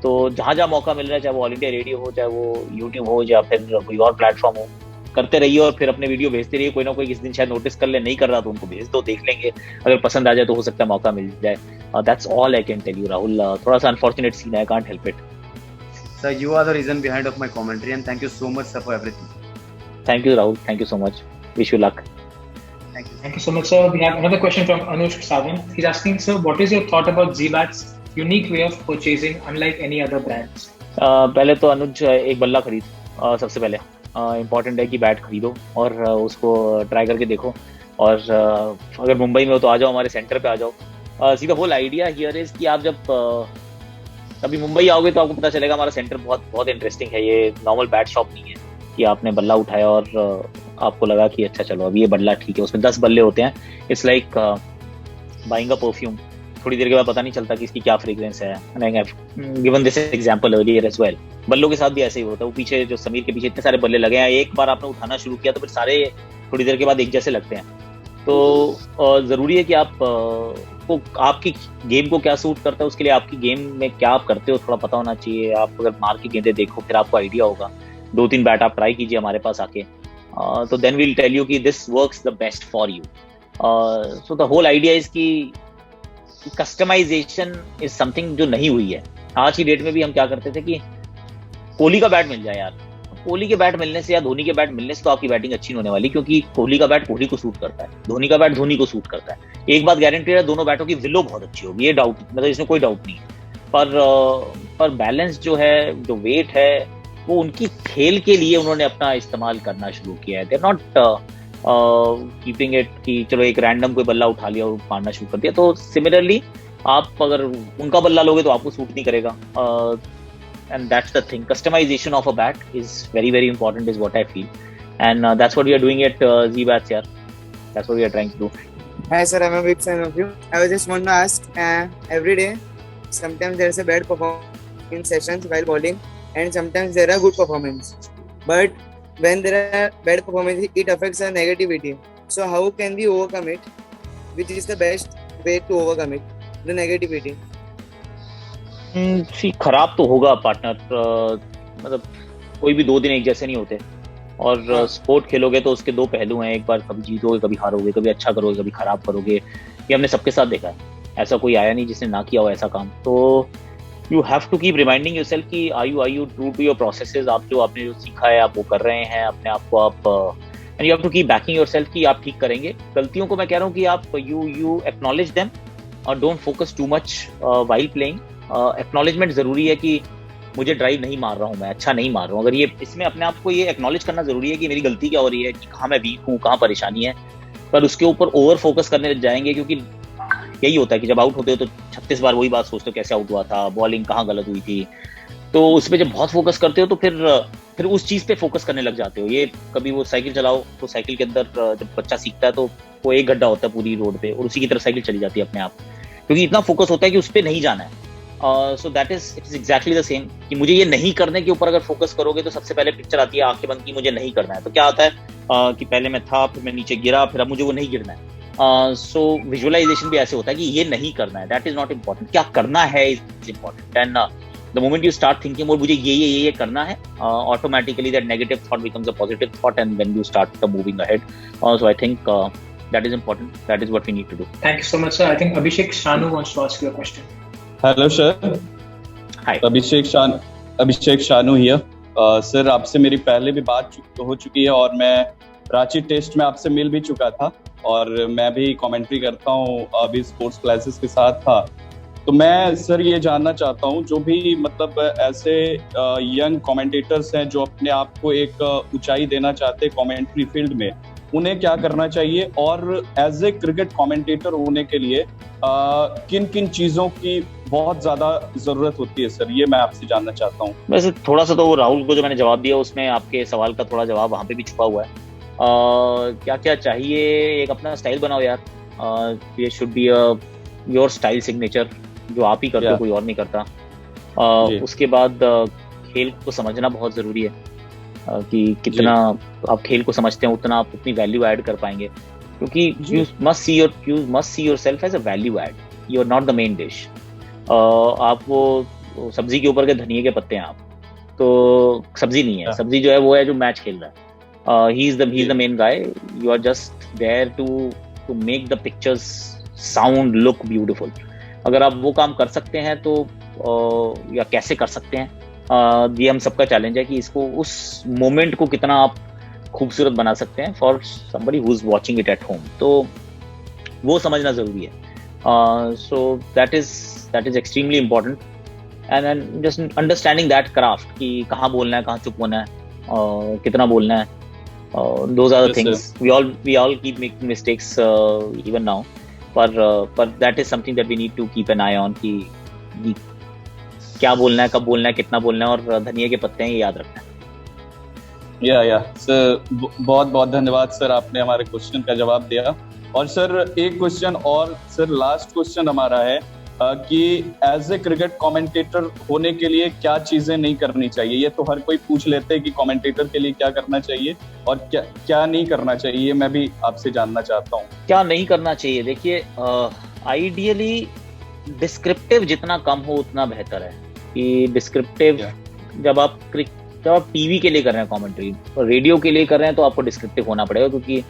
तो जहाँ जहाँ मौका मिल रहा है, चाहे वो ऑल इंडिया रेडियो हो, चाहे वो यूट्यूब हो, या फिर कोई और प्लेटफॉर्म हो, करते रहिए और फिर अपने वीडियो भेजते रहिए। कोई ना कोई किस दिन शायद नोटिस कर ले, नहीं कर रहा तो उनको भेज दो, देख लेंगे, अगर पसंद आ जाए तो हो सकता है मौका मिल जाए। That's all I can tell you Rahul. थोड़ा सा अनफॉर्चुनेट सीन है, I can't help it. Sir, you are the reason behind of my commentary and thank you so much sir for everything. Thank you Rahul, thank you so much, wish you luck. Thank you so much, sir. We have another question from Anush Sawant. He's asking, sir, what is your thought about Zbat's unique way of purchasing, unlike any other brands? पहले तो अनुज एक बल्ला खरीद, सबसे पहले important है कि bat खरीदो और उसको ट्राई करके देखो। और अगर मुंबई में हो तो आ जाओ, हमारे सेंटर पे आ जाओ। सीधा होल आइडिया हियर इज कि आप जब कभी मुंबई आओगे तो आपको पता चलेगा हमारा सेंटर बहुत बहुत इंटरेस्टिंग है। ये नॉर्मल बैट शॉप नहीं है कि आपने बल्ला उठाया और आपको लगा कि अच्छा चलो अब ये बल्ला ठीक है, उसमें 10 बल्ले होते हैं। It's like buying a perfume, थोड़ी देर के बाद पता नहीं चलता कि इसकी क्या फ्रेग्रेंस है। Given this example earlier as well, बल्लों के साथ भी ऐसे ही होता है। वो पीछे जो समीर के पीछे इतने सारे बल्ले लगे हैं, एक बार आपने उठाना शुरू किया तो फिर सारे थोड़ी देर के बाद एक जैसे लगते हैं। तो जरूरी है कि आप को आपकी गेम को क्या सूट करता है, उसके लिए आपकी गेम में क्या आप करते हो थोड़ा पता होना चाहिए। आप अगर मार के गेंदे देखो फिर आपको आइडिया होगा। 2-3 बैट आप ट्राई कीजिए हमारे पास आके, तो देन वील टेल यू कि this works the best for you. So the whole idea is कि कस्टमाइजेशन इज समथिंग जो नहीं हुई है। आज की डेट में भी हम क्या करते थे कि कोहली का बैट मिल जाए यार, कोहली के बैट मिलने से या धोनी के बैट मिलने से तो आपकी बैटिंग अच्छी नहीं होने वाली, क्योंकि कोहली का बैट कोहली को सूट करता है, धोनी का बैट धोनी को सूट करता है। एक बात गारंटेड है, दोनों बैटों की विलो बहुत अच्छी होगी, ये डाउट मतलब इसमें कोई डाउट नहीं है। पर बैलेंस जो है, जो वेट है, वो उनकी खेल के लिए उन्होंने अपना इस्तेमाल करना शुरू किया है। They are not keeping it कि चलो एक रैंडम कोई बल्ला उठा लिया और मारना शुरू कर दिया। तो सिमिलरली आप अगर उनका बल्ला लोगे तो आपको सूट नहीं करेगा। and that's the thing, customization of a bat is very very important is what I feel, and that's what we are doing at Zbats here. That's what we are trying to do. Hi sir, I'm a big fan of you. I was just want to ask, every day sometimes there is a bad performance in sessions while bowling and sometimes there are good performance, but when there are bad performance it affects our negativity. So how can we overcome it? Which is the best way to overcome it, the negativity? खराब तो होगा partner, मतलब कोई भी 2 दिन एक जैसे नहीं होते। और स्पोर्ट खेलोगे तो उसके 2 पहलू हैं, एक बार कभी जीतोगे कभी हारोगे, कभी अच्छा करोगे कभी खराब करोगे। ये हमने सबके साथ देखा है, ऐसा कोई आया नहीं जिसने ना किया हो ऐसा काम। तो you have to keep reminding yourself कि are you true to your processes. आप जो आपने जो सीखा है आप वो कर रहे हैं, अपने आप को आप, and you have to keep backing yourself कि आप ठीक करेंगे। गलतियों को मैं कह रहा हूँ कि आप यू एक्नॉलेज देम और don't focus too much while playing. Acknowledgement जरूरी है कि मुझे ड्राइव नहीं मार रहा हूँ, मैं अच्छा नहीं मार रहा हूँ। अगर ये इसमें अपने आप को ये एक्नॉलेज करना जरूरी है कि मेरी गलती क्या हो रही है, कि कहाँ मैं वीक हूँ, कहाँ परेशानी है। पर उसके ऊपर ओवर फोकस करने लग जाएंगे, क्योंकि यही होता है कि जब आउट होते हो तो 36 बार वही बात सोचते हो, कैसे आउट हुआ था, बॉलिंग कहाँ गलत हुई थी। तो उस पर जब बहुत फोकस करते हो तो फिर उस चीज पे फोकस करने लग जाते हो। ये कभी वो साइकिल चलाओ तो साइकिल के अंदर जब बच्चा सीखता है तो वो एक गड्ढा होता है पूरी रोड पे और उसी की तरफ साइकिल चली जाती है अपने आप, क्योंकि इतना फोकस होता है कि उस पर नहीं जाना है। So that is it is exactly the same कि मुझे ये नहीं करने के ऊपर अगर फोकस करोगे तो सबसे पहले पिक्चर आती है आंखें बंद की मुझे नहीं करना है। तो क्या आता है कि पहले मैं था, फिर मैं नीचे गिरा, फिर अब मुझे वो नहीं गिरना है। सो विजुअलाइजेशन भी ऐसे होता है कि ये नहीं करना है, दैट इज नॉट इम्पोर्टेंट, क्या करना है is important. And the moment you start thinking और मुझे ये करना है, automatically that negative thought becomes a positive thought and then you start moving ahead. So I think that is important, that is what we need to do. Thank you so much sir. I think Abhishek Shanu wants to ask you a question. Hello sir. Hi. Abhishek Shanu here. Sir आपसे मेरी पहले भी बात हो चुकी है और मैं रांची टेस्ट में आपसे मिल भी चुका था और मैं भी कमेंट्री करता हूँ, अभी स्पोर्ट्स क्लासेस के साथ था। तो मैं सर ये जानना चाहता हूँ, जो भी मतलब ऐसे यंग कमेंटेटर्स हैं जो अपने आप को एक ऊंचाई देना चाहते हैं कमेंट्री फील्ड में, उन्हें क्या करना चाहिए और एज ए क्रिकेट कमेंटेटर होने के लिए किन किन चीज़ों की बहुत ज़्यादा ज़रूरत होती है सर, ये मैं आपसे जानना चाहता हूँ। वैसे थोड़ा सा तो वो राहुल को जो मैंने जवाब दिया उसमें आपके सवाल का थोड़ा जवाब वहाँ पे भी छुपा हुआ है। क्या क्या चाहिए, एक अपना स्टाइल बनाओ यार, ये should be your style signature जो आप ही करते हो, कोई और नहीं करता। उसके बाद खेल को समझना बहुत ज़रूरी है कि कितना आप खेल को समझते हैं उतना आप अपनी वैल्यू ऐड कर पाएंगे, क्योंकि you must see yourself as a value add, you are not the main dish. आप वो सब्जी के ऊपर के धनिए के पत्ते हैं, आप तो सब्जी नहीं है, सब्जी जो है वो है जो मैच खेल रहा है। He is the main guy, you are just there to make the pictures sound look beautiful. अगर आप वो काम कर सकते हैं तो या कैसे कर सकते हैं, ये हम सबका चैलेंज है कि इसको उस मोमेंट को कितना आप खूबसूरत बना सकते हैं for somebody who is watching it at home, तो वो समझना जरूरी है। So that is extremely important and just understanding that craft कि कहाँ बोलना है, कहाँ चुप होना है, कितना बोलना है। Those are the things we all keep making mistakes even now, पर that is something that we need to keep an eye on कि क्या बोलना है, कब बोलना है, कितना बोलना है और धनिया के पत्ते हैं ये याद रखना है। या सर बहुत बहुत धन्यवाद सर, आपने हमारे क्वेश्चन का जवाब दिया। और सर एक क्वेश्चन और सर, लास्ट क्वेश्चन हमारा है कि एज ए क्रिकेट कमेंटेटर होने के लिए क्या चीजें नहीं करनी चाहिए। ये तो हर कोई पूछ लेते हैं कि कमेंटेटर के लिए क्या करना चाहिए और क्या नहीं करना चाहिए, मैं भी आपसे जानना चाहता हूँ। क्या नहीं करना चाहिए, देखिए आइडियली डिस्क्रिप्टिव जितना कम हो उतना बेहतर है। कि डिस्क्रिप्टिव जब आप टीवी के लिए कर रहे हैं कमेंट्री, रेडियो के लिए कर रहे हैं, तो आपको डिस्क्रिप्टिव होना पड़ेगा, क्योंकि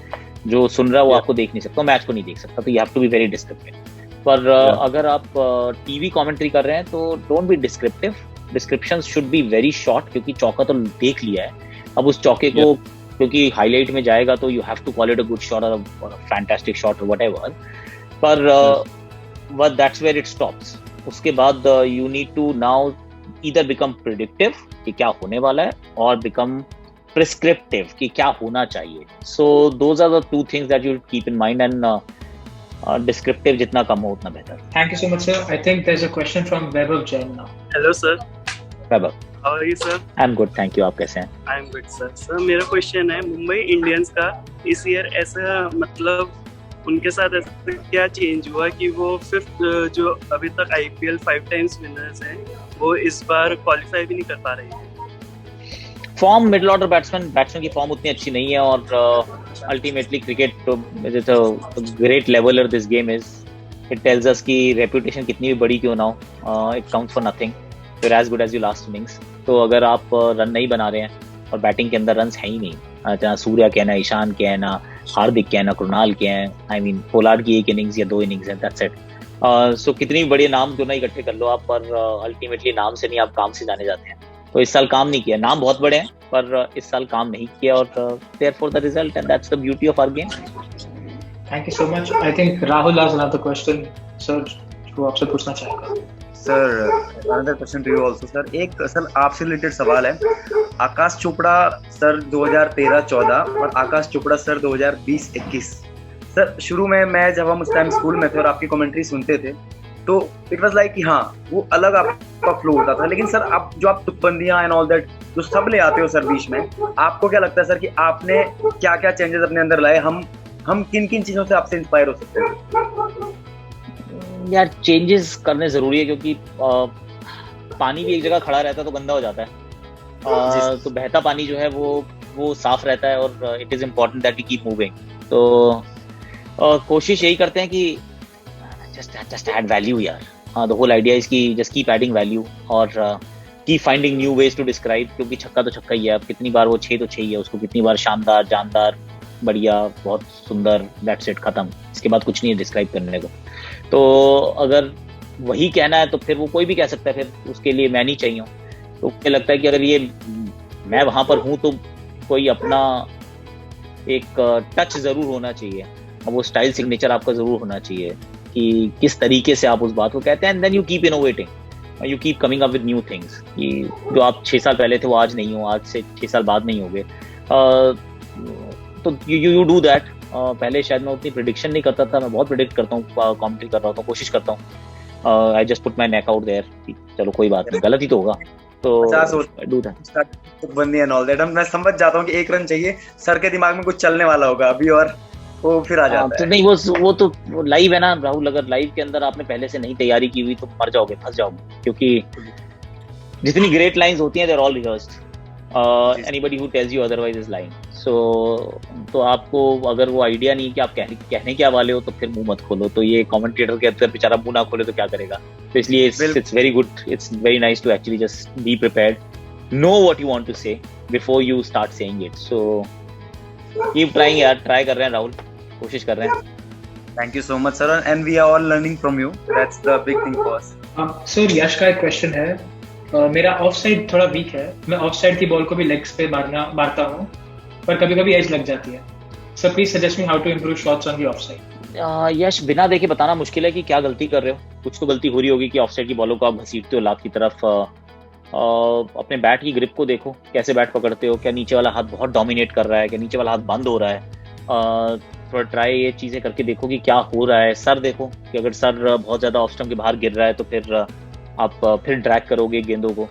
जो सुन रहा है वो आपको देख नहीं सकता, मैच को नहीं देख सकता, तो you have to be very descriptive. पर अगर आप टीवी कमेंट्री कर रहे हैं तो don't be descriptive, descriptions should be very short, क्योंकि चौका तो देख लिया है, अब उस चौके को क्योंकि हाईलाइट में जाएगा तो you have to call it a good shot और फैंटास्टिक शॉट और व्हाटएवर, पर दैट्स वेयर इट स्टॉप्स। उसके बाद you need to now either become predictive कि क्या होने वाला है, और बिकम प्रिस्क्रिप्टिव कि क्या होना चाहिए। So those are the two things that you keep in mind, and descriptive जितना कम हो उतना बेहतर। Thank you so much, sir. I think there's a question from Vaibhav Jain now. Hello, sir. Vaibhav, How are you, sir? I'm good, thank you. आप कैसे हैं? I'm good, sir. Sir, मेरा question है मुंबई इंडियंस का इस year ऐसा, मतलब उनके साथ ऐसा क्या चेंज हुआ कि वो फिफ्थ जो अभी तक IPL 5 टाइम्स विनर्स हैं, वो इस बार क्वालिफाई भी नहीं कर पा रहे हैं। फॉर्म मिडिल ऑर्डर बैट्समैन की फॉर्म उतनी अच्छी नहीं है, और ultimately cricket is a great leveller this game is. It tells us कि रेपुटेशन कितनी भी बड़ी क्यों ना हो, it counts for nothing, you are as good as your last innings. तो अगर आप रन नहीं बना रहे हैं और बैटिंग के अंदर रन्स है ही नहीं, चाहे सूर्या के हैं, ना ईशान के हैं, ना हार्दिक के हैं, ना कृणाल के हैं, आई मीन पोलार्ड की एक इनिंग्स या 2 इनिंग्स है, दैट्स इट। सो कितनी भी बड़े नाम क्यों ना इकट्ठे कर लो आप, पर अल्टीमेटली नाम से नहीं, आप काम से जाने जाते हैं। तो इस साल काम नहीं किया, नाम बहुत बड़े हैं पर इस साल काम नहीं किया, और therefore the result, and that's the beauty of our game. Thank you so much. I think Rahul has another question, sir, जो आपसे पूछना चाहेगा। Sir another question to you also sir. एक सर आपसे रिलेटेड सवाल है। आकाश चोपड़ा सर 2013-14 और आकाश Chopra sir 2020-21। Sir शुरू में मैं जब हम उस टाइम स्कूल में थे और आपकी कमेंट्री सुनते थे तो इट वाज लाइक कि हाँ वो अलग आपका फ्लो होता था, लेकिन सर आप जो आप तुकबंदियां एंड ऑल दैट जो सब ले आते हो सर बीच में, आपको क्या लगता है सर कि आपने क्या क्या चेंजेस अपने अंदर लाए? हम किन किन चीजों से आपसे इंस्पायर हो सकते हैं? यार चेंजेस करने जरूरी है, क्योंकि पानी भी एक जगह खड़ा रहता है तो गंदा हो जाता है, तो बहता पानी जो है वो साफ रहता है, और it is important that we keep moving. तो कोशिश यही करते हैं कि just add value यार। the whole idea is कि just keep adding value और keep finding new ways to describe, क्योंकि छक्का तो छक्का ही है, अब कितनी बार वो 6 तो 6 ही है, उसको कितनी बार शानदार, जानदार, बढ़िया, बहुत सुंदर, that's it, खत्म, इसके बाद कुछ नहीं है डिस्क्राइब करने को। तो अगर वही कहना है तो फिर वो कोई भी कह सकता है, फिर उसके लिए मैं नहीं चाहिए हूँ। तो मुझे लगता है कि अगर ये मैं वहां पर हूं तो कोई अपना एक टच जरूर होना चाहिए, और वो स्टाइल सिग्नेचर आपका जरूर होना चाहिए कि किस तरीके से आप उस बात को कहते हैं, and then you keep innovating, you keep coming up with new things. कि जो आप 6 साल पहले थे वो आज नहीं हो, आज से 6 साल बाद नहीं होगे। तो यू डू दैट। पहले शायद मैं उतनी प्रिडिक्शन नहीं करता था, मैं बहुत प्रिडिक्ट करता हूँ, कमेंट्री कर रहा हूँ, कोशिश करता हूँ। I just put my neck out there, चलो कोई बात नहीं, गलत ही तो होगा, तो डू दैट। बंदी एंड ऑल दैट, मैं समझ जाता हूँ कि 1 रन चाहिए, सर के दिमाग में कुछ चलने वाला होगा अभी और वो फिर आ जाता तो है। नहीं, वो तो लाइव है ना राहुल। अगर लाइव के अंदर आपने पहले से नहीं तैयारी की हुई तो मर जाओगे, फंस जाओगे, क्योंकि जितनी ग्रेट लाइंस होती हैं, they are all rehearsed. Anybody who tells you otherwise is lying. So तो आपको अगर वो आइडिया नहीं कि आप कहने क्या वाले हो, तो फिर मुंह मत खोलो। तो ये कमेंटेटर के अंदर बेचारा मुंह ना खोले तो क्या करेगा। तो इसलिए it's very good, it's very nice to actually just be prepared, know what you want to say before you start saying it. So keep trying यार, ट्राई कर रहे हैं राहुल, कोशिश कर रहे हैं। Thank you so much sir, and we are all learning from you, that's the big thing for us. Sir Yash का एक क्वेश्चन है। मेरा ऑफ साइड थोड़ा वीक है, मैं ऑफ साइड की बॉल को भी लेग्स पे मारता हूँ, पर कभी कभी एज लग जाती है। Sir please suggest me how to improve shots on the off side. Yash, बिना देखे बताना मुश्किल है कि क्या गलती कर रहे हो। कुछ तो गलती हो रही होगी कि ऑफ साइड की बॉलों को आप घसीटते हो लाभ की तरफ। अपने बैट की ग्रिप को देखो, कैसे बैट पकड़ते हो, क्या नीचे वाला हाथ बहुत डोमिनेट कर रहा है, क्या नीचे वाला हाथ बंद हो रहा है। थोड़ा ट्राई ये चीजें करके देखो कि क्या हो रहा है। सर देखो कि अगर सर बहुत ज्यादा ऑफ स्टंप के बाहर गिर रहा है तो फिर आप फिर ड्रैग करोगे गेंदों को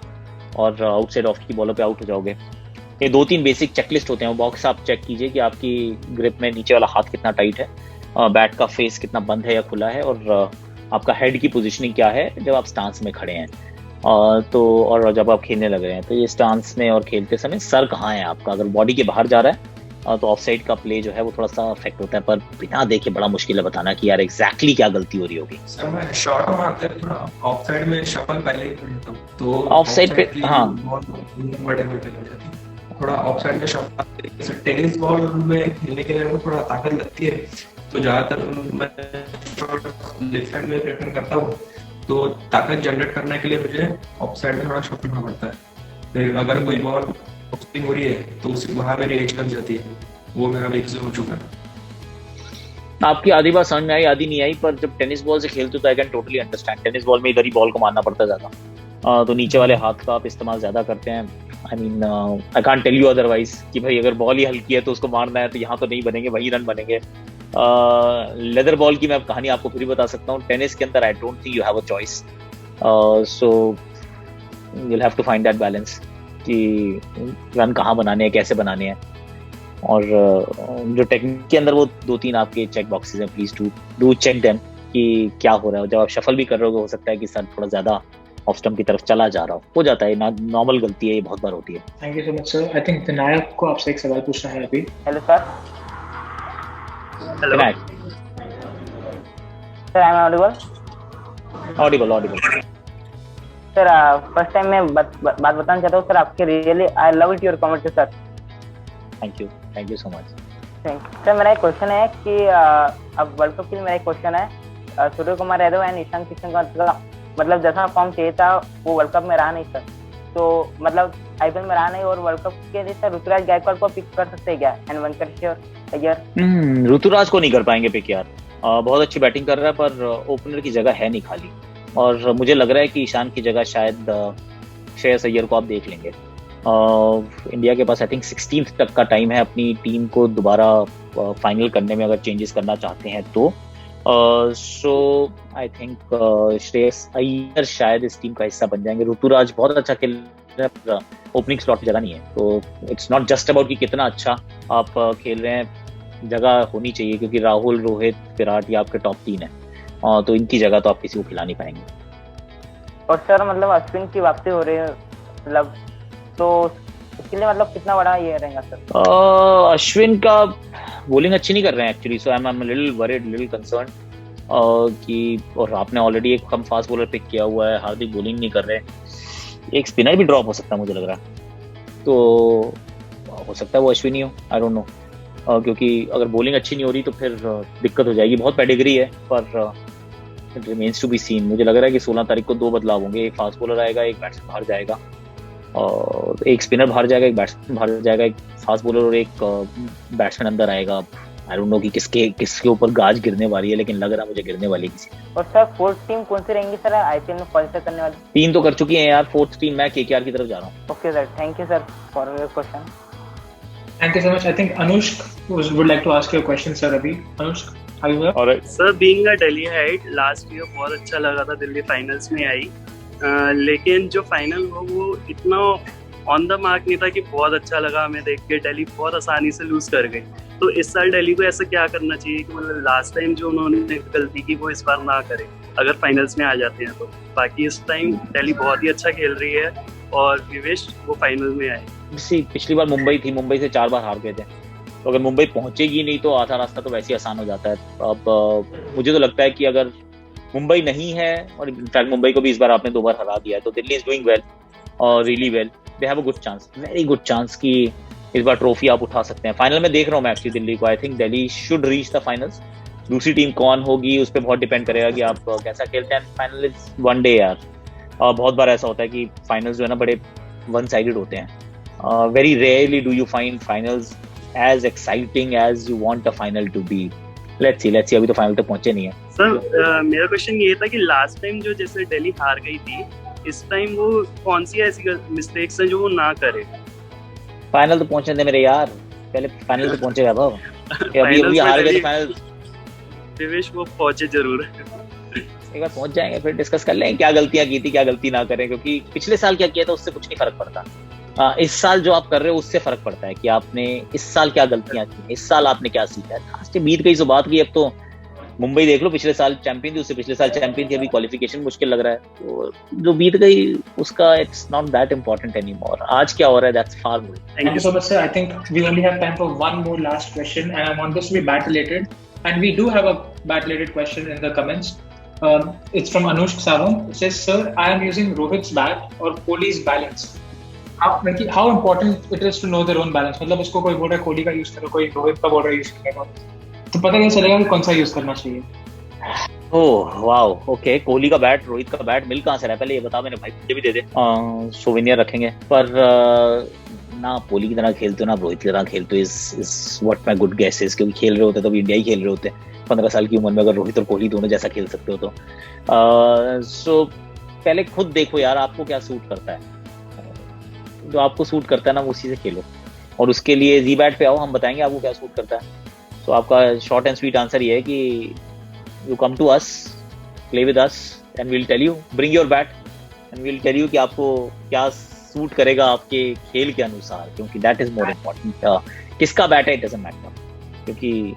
और आउटसाइड ऑफ की बॉलों पे आउट हो जाओगे। ये 2-3 बेसिक चेकलिस्ट होते हैं, वो बॉक्स आप चेक कीजिए कि आपकी ग्रिप में नीचे वाला हाथ कितना टाइट है, बैट का फेस कितना बंद है या खुला है, और आपका हेड की पोजीशनिंग क्या है जब आप स्टांस में खड़े हैं, तो और जब आप खेलने लग रहे हैं। तो ये स्टांस में और खेलते समय सर कहाँ है आपका। अगर बॉडी के बाहर जा रहा है तो ऑफ साइड का प्ले जो है वो थोड़ा सा अफेक्ट होता है, पर बिना देखे बड़ा मुश्किल है बताना कि यार एग्जैक्टली क्या गलती हो रही होगी। सर मैं शॉट मारते थोड़ा ऑफ साइड में शफल पहले ही कर लेता हूं, तो ऑफ साइड पे हाँ बड़े हो जाती है। थोड़ा ऑफ साइड में शफल, जैसे टेनिस बॉल में खेलने के लिए वो थोड़ा ताकत लगती है, तो ज्यादातर मैं लेफ्ट साइड में प्रेफर करता हूँ। तो ताकत जनरेट करने के लिए मुझे ऑफ साइड में थोड़ा शॉट करना पड़ता है। फिर अगर कोई बॉल स्पिन हो रही है तो उसी वहां मेरी एज लग जाती है, वो मेरा वेक्स हो चुका है। आपकी आधी बात समझ में आई, आधी नहीं आई, पर जब टेनिस बॉल से खेलते हो तो I can totally understand. Tennis ball में इधर ही बॉल को मारना पड़ता है ज्यादा, तो नीचे वाले हाथ का आप इस्तेमाल ज्यादा करते हैं। I mean I can't tell you otherwise कि भाई अगर बॉल ही हल्की है तो उसको मारना है, तो यहाँ तो नहीं बनेंगे, वही रन बनेंगे। लेदर बॉल की मैं कहानी आपको पूरी बता सकता हूँ। टेनिस के अंदर I don't think you have a choice, so you will have to find that balance कि रन कहाँ बनाने हैं, कैसे बनाने हैं। और जो टेक्निक के अंदर वो 2-3 आपके चेक बॉक्सेस हैं, प्लीज डू चेक देम कि क्या हो रहा है। जब आप शफल भी कर रहे हो हो सकता है कि सर थोड़ा ज्यादा ऑफ स्टंप की तरफ चला जा रहा हो जाता है, नॉर्मल गलती है, ये बहुत बार होती है। Thank you so much sir. I think Vinayak को आपसे एक सवाल पूछना है अभी। Hello sir. Vinayak sir, I am audible? Audible. Sir first time मैं बात बताना चाहता हूँ सर, आपके really I love it your comment sir. Thank you so much. Sir मेरा एक क्वेश्चन है कि अब वर्ल्ड कप के लिए मेरा एक क्वेश्चन है। सूर्य कुमार यादव एंड ईशान किशन का मतलब जैसा फॉर्म चाहिए था वो वर्ल्ड कप में रहा नहीं सर, तो मतलब आईपीएल में रहा नहीं, और वर्ल्ड कप के लिए सर ऋतुराज गायकवाड़ को पिक कर सकते हैं क्या? एंड वेंकटेश्वर अय्यर। ऋतुराज को नहीं कर पाएंगे पिक यार, बहुत अच्छी बैटिंग कर रहा है पर ओपनर की जगह है नहीं खाली, और मुझे लग रहा है कि ईशान की जगह शायद श्रेयस अय्यर को आप देख लेंगे। इंडिया के पास आई थिंक 16th तक का टाइम है अपनी टीम को दोबारा फाइनल करने में, अगर चेंजेस करना चाहते हैं तो। सो आई थिंक श्रेयस अय्यर शायद इस टीम का हिस्सा बन जाएंगे। ऋतुराज बहुत अच्छा खेल रहा है, ओपनिंग स्लॉट की जगह नहीं है, तो इट्स नॉट जस्ट अबाउट कि कितना अच्छा आप खेल रहे हैं, जगह होनी चाहिए, क्योंकि राहुल, रोहित, विराट ये आपके टॉप 3 है, तो इनकी जगह तो आप किसी को खिला नहीं पाएंगे। और सर मतलब अश्विन की वापसी हो रही है, मतलब तो इसके लिए मतलब कितना बड़ा ये रहेगा सर? अश्विन का बॉलिंग अच्छी नहीं कर रहे हैं actually, so I am little worried, little concern कि, और आपने ऑलरेडी एक कम फास्ट बॉलर पिक किया हुआ है, हार्दिक बॉलिंग नहीं कर रहे, एक स्पिनर भी ड्रॉप हो सकता है मुझे लग रहा है, तो हो सकता है वो अश्विन ही हो, आई डोंट नो, क्योंकि अगर बॉलिंग अच्छी नहीं हो रही तो फिर दिक्कत हो जाएगी। बहुत पेडिग्री है पर it remains to be seen. मुझे लग रहा है कि 16 तारीख को 2 बदलाव होंगे, एक फास्ट बॉलर आएगा, एक बैट्समैन बाहर जाएगा, और एक स्पिनर बाहर जाएगा, एक बैट्समैन बाहर जाएगा, एक फास्ट बॉलर और एक बैट्समैन अंदर आएगा। आई डोंट नो कि किसके ऊपर गाज गिरने वाली है, लेकिन लग रहा मुझे गिरने वाली किसी। और सर फोर्थ टीम कौन सी रहेंगी सर आईपीएल में क्वालिफाई करने वाली? 3 तो कर चुकी है यार, फोर्थ टीम मैं केकेआर की तरफ जा रहा हूँ। Okay sir, thank you sir for your question. Thank you so much. I think Anushk would like to ask you a question, sir. Abhi, Anushk, are you here? Alright. Sir being a Delhi height last year बहुत अच्छा लगा था, Delhi finals में आई, लेकिन जो final हुआ वो इतना ऑन द मार्क नहीं था कि बहुत अच्छा लगा हमें देख के। दिल्ली बहुत आसानी से लूज कर गई। तो इस साल दिल्ली को ऐसा क्या करना चाहिए कि मतलब लास्ट टाइम जो उन्होंने गलती की वो इस बार ना करे अगर फाइनल्स में आ जाते हैं तो। बाकी इस टाइम दिल्ली बहुत ही अच्छा खेल रही है और वी विश वो फाइनल में आए। पिछली बार मुंबई थी, मुंबई से 4 बार हार गए थे, तो अगर मुंबई पहुंचेगी नहीं तो आधा रास्ता तो वैसे ही आसान हो जाता है। अब मुझे तो लगता है कि अगर मुंबई नहीं है, और इनफैक्ट मुंबई को भी इस बार आपने 2 बार हरा दिया है, तो दिल्ली इज डूइंग वेल और really well. They have a good chance, very good chance कि इस बार ट्रॉफी आप उठा सकते हैं। फाइनल में देख रहा हूँ मैं एक्चुअली दिल्ली को। I think Delhi should reach the finals. दूसरी टीम कौन होगी उस पर बहुत डिपेंड करेगा कि आप कैसा खेलते हैं। फाइनल इज वन डे यार, बहुत बार ऐसा होता है कि फाइनल्स जो है ना बड़े वन साइडेड होते हैं। Very rarely do you find finals as exciting as you want a final to be. Let's see. अभी तो फाइनल तक पहुंचे नहीं है। सर मेरा क्वेश्चन ये था कि लास्ट टाइम जो जैसे दिल्ली हार गई थी, इस टाइम वो कौन सी ऐसी मिस्टेक्स हैं जो वो ना करे? फाइनल तो पहुंचने दे मेरे यार, पहले फाइनल तो पहुंचेगा भाव। अभी हार गए तो फाइनल विवेश वो पहुंचे जरूर। एक बार पहुंच जाएंगे फिर डिस्कस कर लेंगे क्या गलतियां की थी, क्या गलती ना करें, क्योंकि पिछले साल क्या किया था उससे कुछ नहीं फर्क पड़ता। इस साल जो आप कर रहे हो उससे फर्क पड़ता है कि आपने इस साल क्या गलतियां की, इस साल आपने क्या सीखा है। लास्ट बीत गई सो बात की। अब तो मुंबई देख लो, पिछले साल चैंपियन थी, उससे पिछले साल चैंपियन थी, अभी क्वालिफिकेशन मुश्किल लग रहा है। तो जो बीत गई उसका it's not that important any more. आज क्या हो रहा है that's far more. Thank you so much, sir. I think we only have time for one more last question, and I want this to be bat related. And we do have a bat related question in the comments. It's from Anushk Savon. It says, "Sir, I am using Rohit's bat or Kohli's balance. How important it is to know their own balance." मतलब उसको कोई बोल रहा है कोहली का use करो, कोई रोहित का बोल रहा है यूज करेगा, तो पता कैसे चलेगा कि कौन सा यूज करना चाहिए? Oh wow, okay. कोहली का बैट रोहित का बैट मिल कहाँ से रहा है पहले ये बता मेरे भाई, मुझे भी दे दे। सोवेनियर रखेंगे। पर ना कोहली की तरह खेलते हो ना रोहित की तरह खेलते हो is what my good guess is. क्योंकि खेल रहे होते तो भी इंडिया ही खेल रहे होते 15 साल की उम्र में, अगर रोहित और कोहली दोनों जैसा खेल सकते हो तो। सो पहले खुद देखो यार आपको क्या सूट करता है, जो आपको सूट करता है ना उसी से खेलो, और उसके लिए जी बैट पे आओ, हम बताएंगे आपको क्या सूट करता है। तो आपका शॉर्ट एंड स्वीट आंसर ये है कि you come to us, play with us and we'll tell you, bring your bat and we'll tell you कि आपको क्या सूट करेगा आपके खेल के अनुसार, क्योंकि दैट इज मोर इम्पोर्टेंट। किसका बैट है इट डजंट मैटर, क्योंकि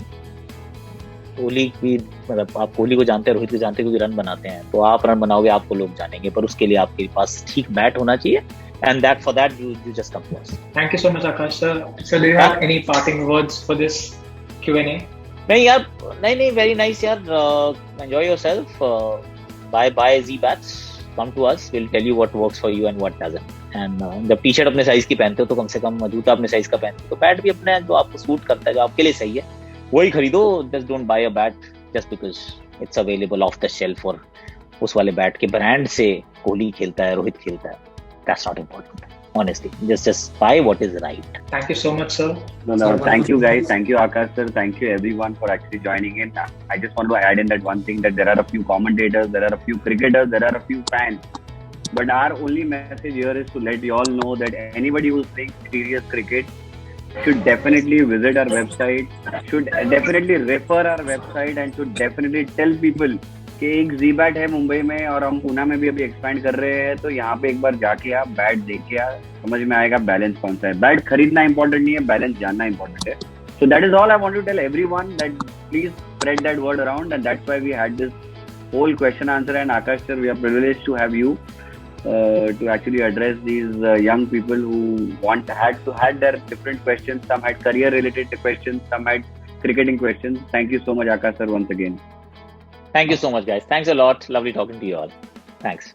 कोहली की मतलब आप कोहली को जानते हैं, रोहित को जानते हैं, क्योंकि रन बनाते हैं, तो आप रन बनाओगे आपको लोग जानेंगे, पर उसके लिए आपके पास ठीक बैट होना चाहिए। And that for that you just come to us. Thank you so much, Akash sir. So do you have any parting words for this Q&A? नहीं यार, नहीं very nice यार. Enjoy yourself. Buy Z bats. Come to us. We'll tell you what works for you and what doesn't. And जब T-shirt अपने size की पहनते हो तो कम से कम जूता अपने साइज का पहनते हो, तो बैट भी अपने जो आपको सूट करता है, जो आपके लिए सही है वही खरीदो। Just don't buy a bat just because it's available off the shelf, और उस वाले बैट के ब्रांड से कोहली खेलता है, रोहित खेलता है, that's not important, honestly. Just buy what is right. Thank you so much, sir. No, thank you guys, thank you Akash sir, thank you everyone for actually joining in. I just want to add in that one thing, that there are a few commentators, there are a few cricketers, there are a few fans, but our only message here is to let you all know that anybody who's playing serious cricket should definitely visit our website, should definitely refer our website, and should definitely tell people कि एक जी bat है मुंबई में और हम पुणे में भी अभी expand कर रहे हैं, तो यहाँ पे एक बार जाके आप बैट देख के समझ में आएगा बैलेंस कौन सा है। बैट खरीदना इंपॉर्टेंट नहीं है, बैलेंस जानना इंपॉर्टेंट है। So that is all I want to tell everyone, that please spread that word around, and that's why we had this whole question answer. And Akash sir, we are privileged to have you to actually address these young people who had their different questions. Some had career related questions, some had cricketing questions. Thank you so much Akash sir once again. Thank you so much guys, thanks a lot, lovely talking to you all, thanks.